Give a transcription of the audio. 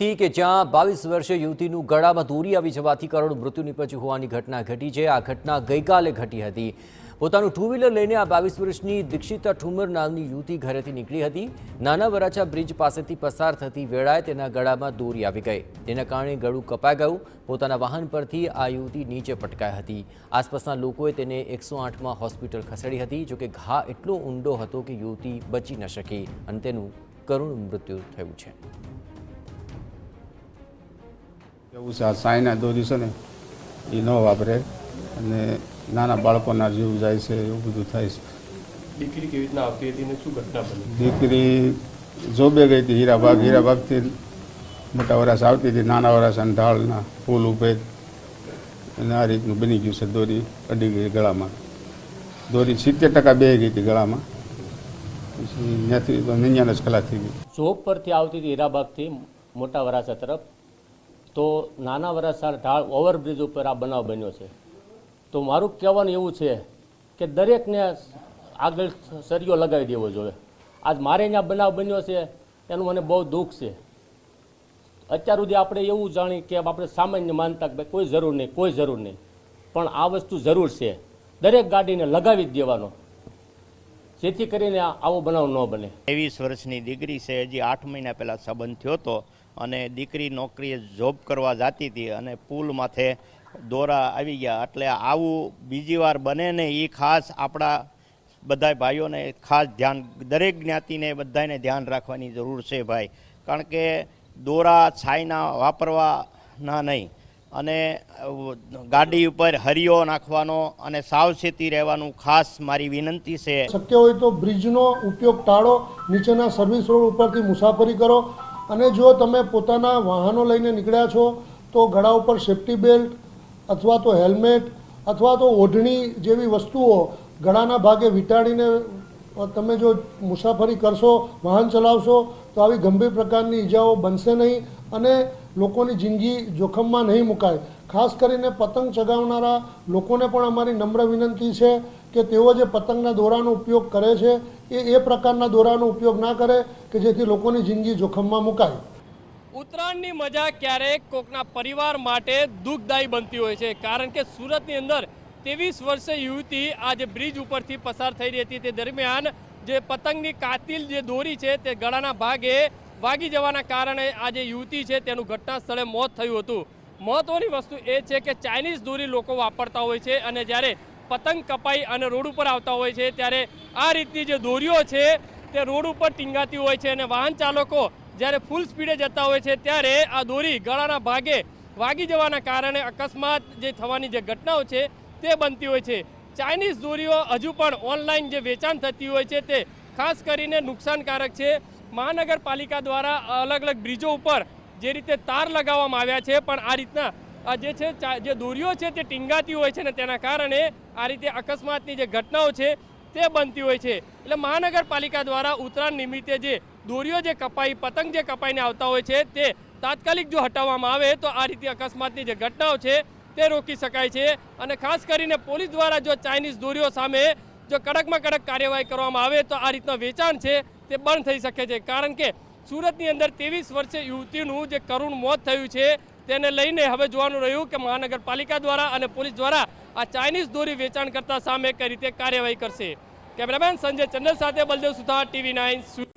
थी कि જ્યાં 22 વર્ષીય યુવતીનું ગળામાં દોરી આવી જવાથી કરુણ મૃત્યુ નિપજ્યું હોવાની ઘટના ઘટી છે। આ ઘટના ગઈકાલે ઘટી હતી। પોતાનું ટુ વ્હીલર લઈને આ 22 વર્ષની દીક્ષિતા ઠુમર નામની યુવતી ઘરેથી નીકળી હતી। નાના વરાછા બ્રિજ પાસેથી પસાર થતી વેળાએ તેના ગળામાં દોરી આવી ગઈ, જેના કારણે ગળું કપાઈ ગયું। પોતાના વાહન પરથી આ યુવતી નીચે પટકાઈ હતી। આસપાસના લોકોએ તેને 108માં હોસ્પિટલ ખસેડી હતી, જોકે ઘા એટલો ઊંડો હતો કે યુવતી બચી ન શકી અને તેનું કરુણ મૃત્યુ થયું છે। સાયના દોરી છે ને એ ન વાપરે અને નાના બાળકોના જીવ જાય છે, એવું બધું થાય છે। દીકરી કેવી રીતના આવતી હતી ને શું ઘટના બની? દીકરી જોબે ગઈ હતી હીરાબાગથી મોટા વરાસ આવતી હતી, નાના વરાસ અને ઢાળના પુલ ઉપર, અને આ રીતનું બની ગયું છે। દોરી અડી ગઈ ગળામાં, દોરી 70% બે ગઈ હતી ગળામાં, પછી ત્યાંથી 99 કલાક થઈ ગઈ। જોબ પરથી આવતી હતી હીરાબાગથી મોટા વરાછા તરફ, તો નાના વરાછા ઢાળ ઓવરબ્રિજ ઉપર આ બનાવ બન્યો છે। તો મારું કહેવાનું એવું છે કે દરેકને આગળ સરિયો લગાવી દેવો જોઈએ। આજ મારે ત્યાં બનાવ બન્યો છે એનું મને બહુ દુઃખ છે। અત્યાર સુધી આપણે એવું જાણી કે આપણે સામાન્ય માનતા કે કોઈ જરૂર નહીં, પણ આ વસ્તુ જરૂર છે। દરેક ગાડીને લગાવી જ દેવાનો, જેથી કરીને આવો બનાવ ન બને। 23 વર્ષની દીકરી છે, હજી 8 મહિના પહેલાં સંબંધ થયો હતો અને દીકરી નોકરીએ જોબ કરવા જતી હતી અને પુલ માથે દોરા આવી ગયા, એટલે આવું બીજી વાર બને ને એ ખાસ આપણા બધા ભાઈઓને ખાસ ધ્યાન, દરેક જ્ઞાતિને બધાને ધ્યાન રાખવાની જરૂર છે ભાઈ, કારણ કે દોરા છાયના વાપરવાના નહીં અને ગાડી ઉપર હરિયો નાખવાનો અને સાવચેતી રહેવાનું ખાસ મારી વિનંતી છે। શક્ય હોય તો બ્રિજનો ઉપયોગ ટાળો, નીચેના સર્વિસ રોડ ઉપરથી મુસાફરી કરો, અને જો તમે પોતાના વાહનો લઈને નીકળ્યા છો તો ગળા ઉપર સેફ્ટી બેલ્ટ અથવા તો હેલ્મેટ અથવા તો ઓઢણી જેવી વસ્તુઓ ગળાના ભાગે વીંટાળીને તમે જો મુસાફરી કરશો, વાહન ચલાવશો તો આવી ગંભીર પ્રકારની ઈજાઓ બનશે નહીં અને લોકોની જિંદગી જોખમમાં નહીં મુકાય। ખાસ કરીને પતંગ ચગાવનારા લોકોને પણ અમારી નમ્ર વિનંતી છે કે તેઓ જે પતંગના દોરાનો ઉપયોગ કરે છે એ પ્રકારના દોરાનો ઉપયોગ ના કરે કે જેથી લોકોની જિંદગી જોખમમાં મુકાય। ઉત્તરાયણની મજા ક્યારેક કોકના પરિવાર માટે દુઃખદાયી બનતી હોય છે, કારણ કે સુરતની અંદર 23 વર્ષીય યુવતી આજે બ્રિજ ઉપરથી પસાર થઈ રહી હતી, તે દરમિયાન જે પતંગની કાતિલ જે દોરી છે તે ગળાના ભાગે વાગી જવાના કારણે આ જે યુવતી છે તેનું ઘટના સ્થળે મોત થયું હતું। મહત્વની વસ્તુ એ છે કે ચાઇનીઝ દોરી લોકો વાપરતા હોય છે અને જ્યારે પતંગ કપાઈ અને રોડ ઉપર આવતા હોય છે ત્યારે આ રીતની જે દોરીઓ છે તે રોડ ઉપર ટીંગાતી હોય છે અને વાહન ચાલકો જ્યારે ફૂલ સ્પીડે જતા હોય છે ત્યારે આ દોરી ગળાના ભાગે વાગી જવાના કારણે અકસ્માત જે થવાની જે ઘટનાઓ છે તે બનતી હોય છે। ચાઇનીઝ દોરીઓ હજુ પણ ઓનલાઈન જે વેચાણ થતી હોય છે તે ખાસ કરીને નુકસાનકારક છે। મહાનગરપાલિકા દ્વારા અલગ અલગ બ્રિજો ઉપર જે રીતે તાર લગાવવામાં આવ્યા છે, પણ આ રીતના જે છે જે દોરીઓ છે તે ટીંગાતી હોય છે ને તેના કારણે આ રીતે અકસ્માતની જે ઘટનાઓ છે તે બનતી હોય છે। એટલે મહાનગરપાલિકા દ્વારા ઉત્તરાયણ નિમિત્તે જે દોરીઓ જે કપાઈ, પતંગ જે કપાઈને આવતા હોય છે તે તાત્કાલિક જો હટાવવામાં આવે તો આ રીતે અકસ્માતની જે ઘટનાઓ છે તે રોકી શકાય છે। અને ખાસ કરીને પોલીસ દ્વારા જો ચાઇનીઝ દોરીઓ સામે જો કડકમાં કડક કાર્યવાહી કરવામાં આવે તો આ રીતના વેચાણ છે તે બંધ થઈ શકે છે, કારણ કે સુરતની અંદર 23 વર્ષીય યુવતીનું જે કરુણ મોત થયું છે તેને લઈને હવે જોવાનું રહ્યું કે મહાનગરપાલિકા દ્વારા અને પોલીસ દ્વારા આ ચાઇનીઝ દોરી વેચાણ કરતા સામે કઈ રીતે કાર્યવાહી કરશે। કેમેરામેન સંજય ચંદલ સાથે બલદેવ સુથાર, TV9।